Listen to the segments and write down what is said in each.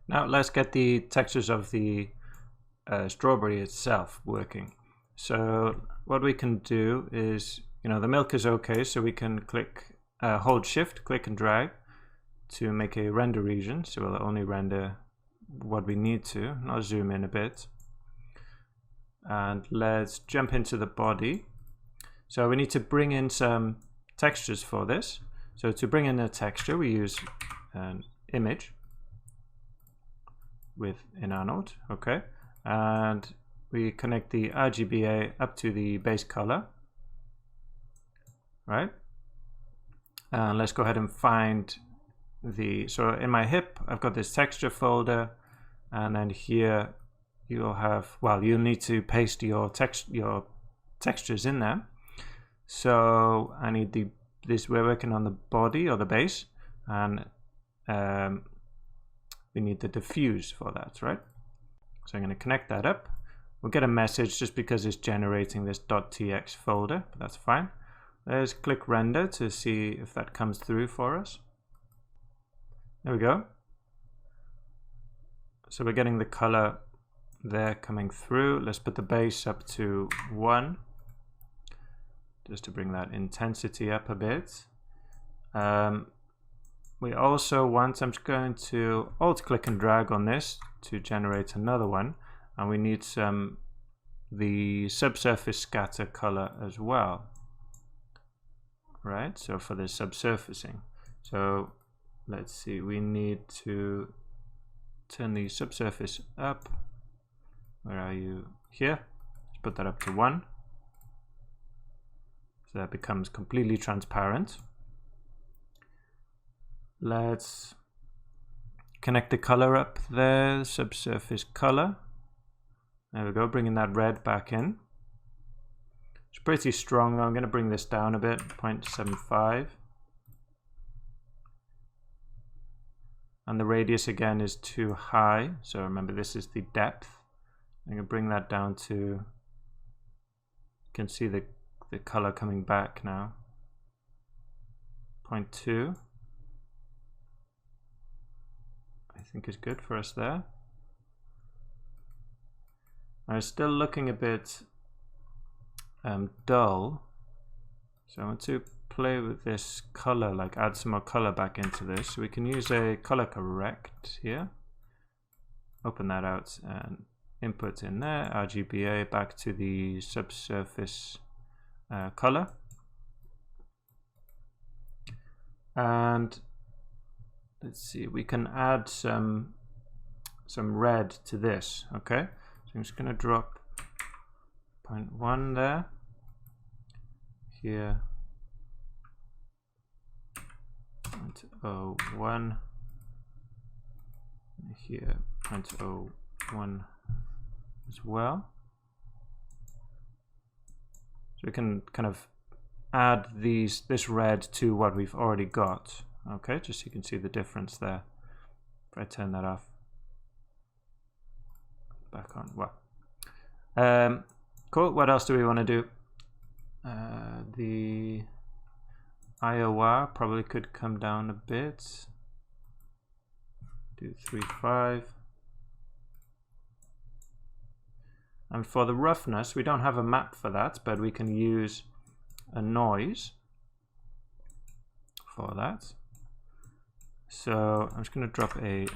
Now let's get the textures of the strawberry itself working. So what we can do is, the milk is okay, so we can hold shift, click and drag to make a render region. So we'll only render what we need to. And I'll zoom in a bit. And let's jump into the body. So we need to bring in some textures for this. So to bring in a texture, we use an image in our node, okay, and we connect the RGBA up to the base color, right? And let's go ahead and find so in my hip I've got this texture folder, and then here you'll have, you'll need to paste your textures in there. So I need we're working on the body or the base, and we need the diffuse for that, right? So I'm going to connect that up. We'll get a message just because it's generating this .tx folder, but that's fine. Let's click render to see if that comes through for us. There we go. So we're getting the color there coming through. Let's put the base up to 1, just to bring that intensity up a bit. We also want, I'm just going to alt click and drag on this to generate another one, and we need the subsurface scatter color as well, right? So for the subsurfacing, so let's see, we need to turn the subsurface up. Where are you? Here. Let's put that up to 1, so that becomes completely transparent. Let's connect the color up there, subsurface color. There we go, bringing that red back in. It's pretty strong. I'm going to bring this down a bit, 0.75. And the radius again is too high, so remember this is the depth. I'm going to bring that down to, you can see the color coming back now, 0.2. I think is good for us there. I'm still looking a bit dull, so I want to play with this color, like add some more color back into this. So we can use a color correct here, open that out and input in there, RGBA back to the subsurface color, and let's see, we can add some red to this, okay? So I'm just going to drop 0.1 there, here 0.01, here 0.01 as well. So we can kind of add this red to what we've already got. Okay, just so you can see the difference there. If I turn that off, back on. Well, cool. What else do we want to do? The IOR probably could come down a bit. Do 3.5. And for the roughness, we don't have a map for that, but we can use a noise for that. So I'm just going to drop a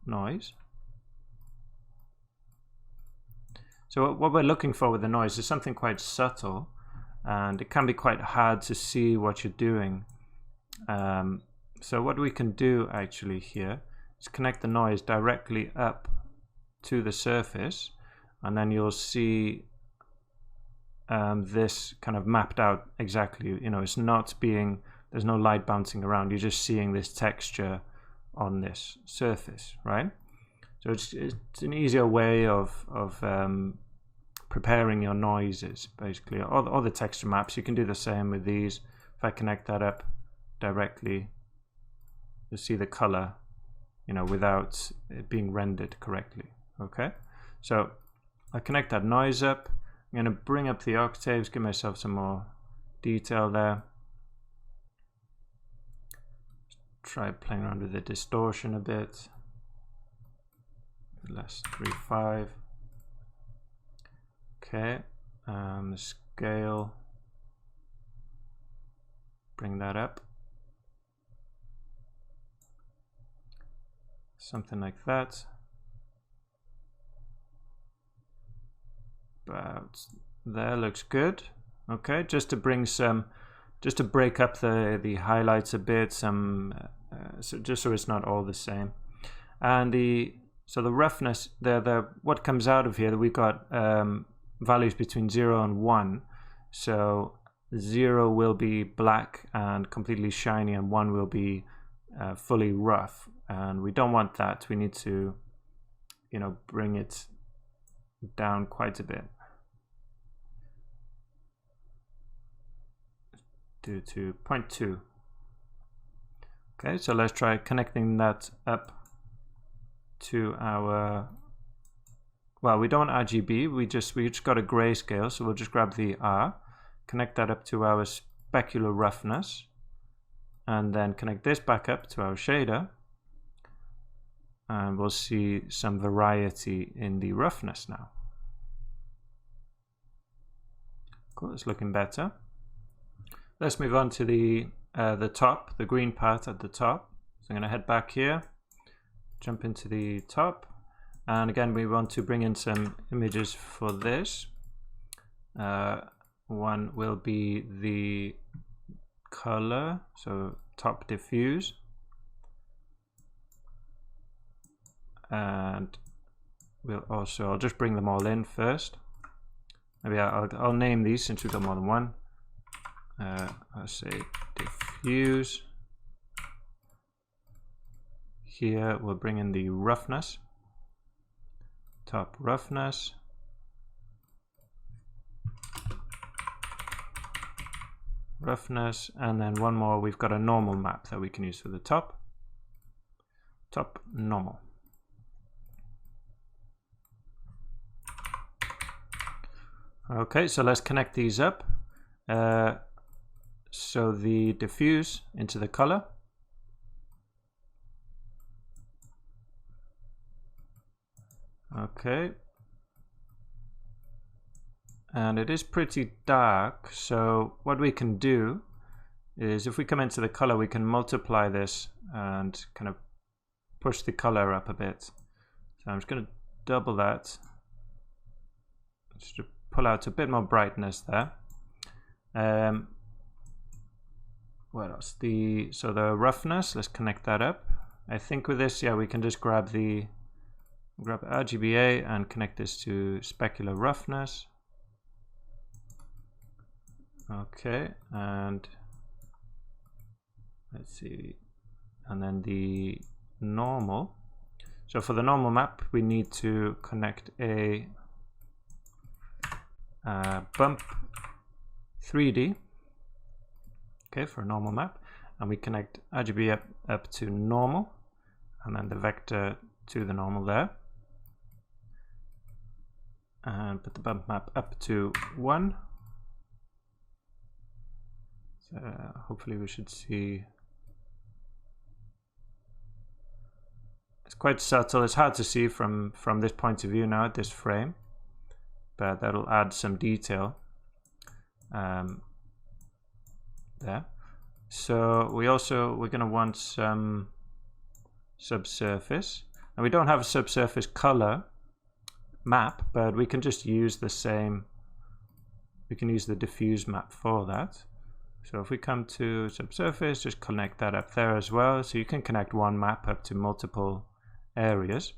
noise. So what we're looking for with the noise is something quite subtle, and it can be quite hard to see what you're doing. So what we can do actually here is connect the noise directly up to the surface, and then you'll see this kind of mapped out exactly. It's not being, there's no light bouncing around. You're just seeing this texture on this surface, right? So it's an easier way of preparing your noises, basically. All the texture maps, you can do the same with these. If I connect that up directly, you'll see the color, without it being rendered correctly. Okay, so I connect that noise up. I'm going to bring up the octaves, give myself some more detail there. Try playing around with the distortion a bit. less 3.5. Okay, the scale, bring that up. Something like that. About there, looks good. Okay, just to bring some, just to break up the highlights a bit, some so just so it's not all the same. And the roughness, what comes out of here, we've got values between 0 and 1. So 0 will be black and completely shiny, and 1 will be fully rough. And we don't want that. We need to, you know, bring it down quite a bit. Do to 0.2. Okay, so let's try connecting that up to our, well, we don't want RGB, we just got a grayscale, so we'll just grab the R, connect that up to our specular roughness, and then connect this back up to our shader, and we'll see some variety in the roughness now. Cool, it's looking better. Let's move on to the top, the green part at the top. So I'm going to head back here, jump into the top, and again we want to bring in some images for this. One will be the color, so top diffuse, and we'll also, I'll just bring them all in first. Maybe I'll name these since we've got more than one. I'll say diffuse. Here we'll bring in the roughness, top roughness, and then one more, we've got a normal map that we can use for the top normal. Okay, so let's connect these up. So the diffuse into the color. Okay. And it is pretty dark, so what we can do is if we come into the color, we can multiply this and kind of push the color up a bit. So I'm just going to double that just to pull out a bit more brightness there. What else? So the roughness, let's connect that up. I think with this, yeah, we can just grab RGBA and connect this to specular roughness. Okay, and let's see, and then the normal. So for the normal map, we need to connect a bump 3D. Okay, for a normal map, and we connect RGB up to normal, and then the vector to the normal there, and put the bump map up to 1. So hopefully we should see. It's quite subtle. It's hard to see from this point of view now at this frame, but that'll add some detail. There. So we're going to want some subsurface, and we don't have a subsurface color map, but we can just use the same, we can use the diffuse map for that. So if we come to subsurface, just connect that up there as well, so you can connect one map up to multiple areas.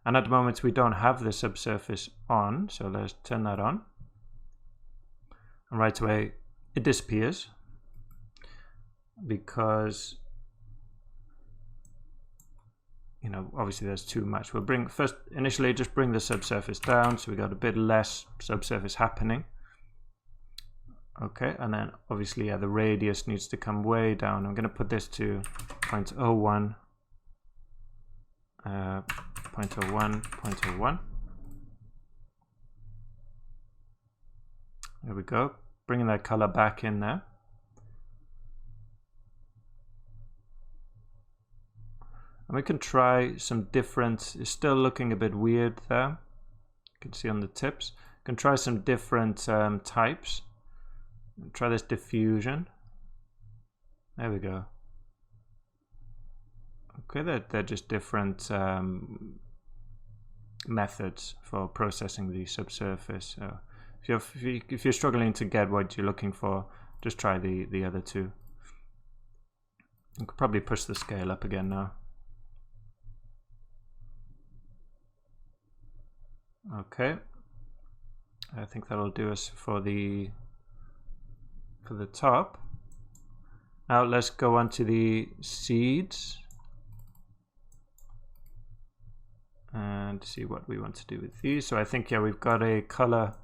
And at the moment we don't have the subsurface on, so let's turn that on, and right away it disappears because, you know, obviously there's too much. We'll bring first, initially just bring the subsurface down so we got a bit less subsurface happening. Okay, and then obviously, yeah, the radius needs to come way down. I'm going to put this to 0.01, 0.01, 0.01. There we go, bringing that color back in there. And we can try some different, it's still looking a bit weird there. You can see on the tips. You can try some different types. Try this diffusion. There we go. Okay, they're just different methods for processing the subsurface. So if you're struggling to get what you're looking for, just try the other two. You could probably push the scale up again now. Okay, I think that'll do us for the top. Now let's go on to the seeds and see what we want to do with these. So I think, yeah, we've got a color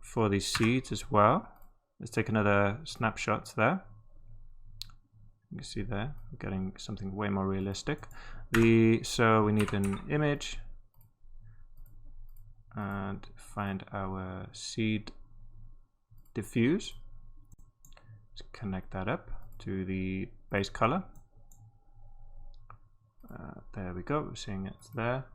for the seeds as well. Let's take another snapshot there. You can see there, we're getting something way more realistic. So we need an image and find our seed diffuse. Let's connect that up to the base color. There we go, we're seeing it's there.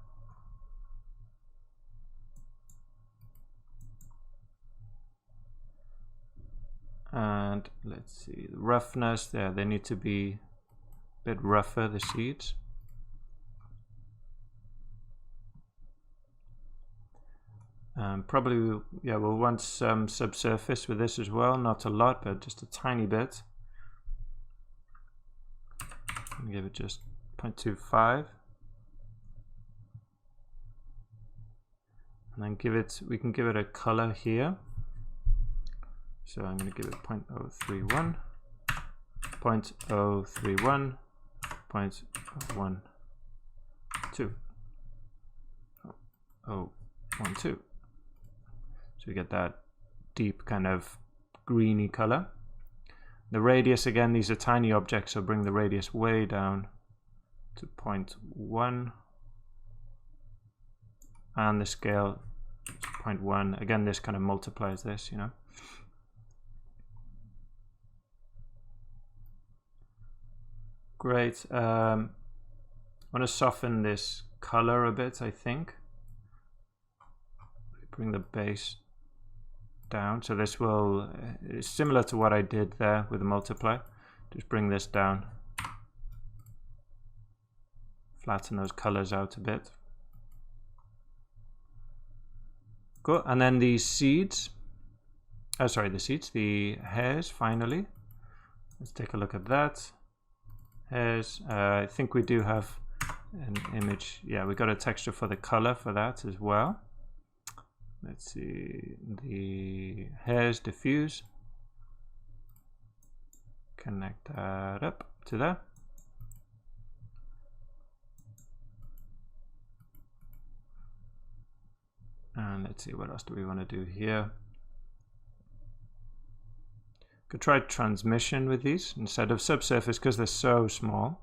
And let's see, the roughness there, they need to be a bit rougher, the seeds. Probably, yeah, we'll want some subsurface with this as well, not a lot, but just a tiny bit. I'll give it just 0.25. And then we can give it a color here. So I'm going to give it 0.031, 0.031, 0.012, 0.012. So we get that deep kind of greeny color. The radius, again, these are tiny objects, so bring the radius way down to 0.1. And the scale is 0.1. Again, this kind of multiplies this, you know. Great. I want to soften this color a bit, I think. Bring the base down. So this will, it's similar to what I did there with the multiply. Just bring this down. Flatten those colors out a bit. Cool. And then the seeds. Oh, sorry, the hairs, finally. Let's take a look at that. Hairs. I think we do have an image. Yeah, we got a texture for the color for that as well. Let's see, the hairs diffuse. Connect that up to that. And let's see, what else do we want to do here? Could try transmission with these instead of subsurface because they're so small.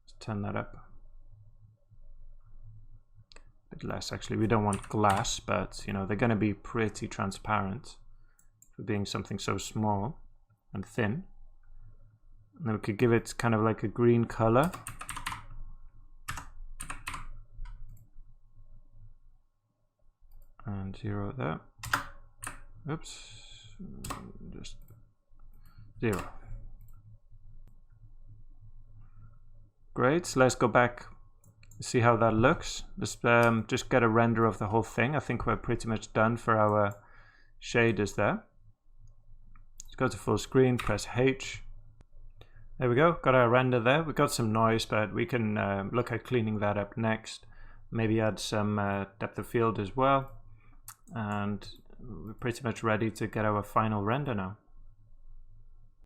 Let's turn that up. A bit less, actually. We don't want glass, but you know, they're going to be pretty transparent for being something so small and thin. And then we could give it kind of like a green color. And 0 there. Oops, just 0. Great, so let's go back, see how that looks. Let's just get a render of the whole thing. I think we're pretty much done for our shaders there. Let's go to full screen, press H. There we go, got our render there. We got some noise, but we can look at cleaning that up next. Maybe add some depth of field as well. And we're pretty much ready to get our final render now.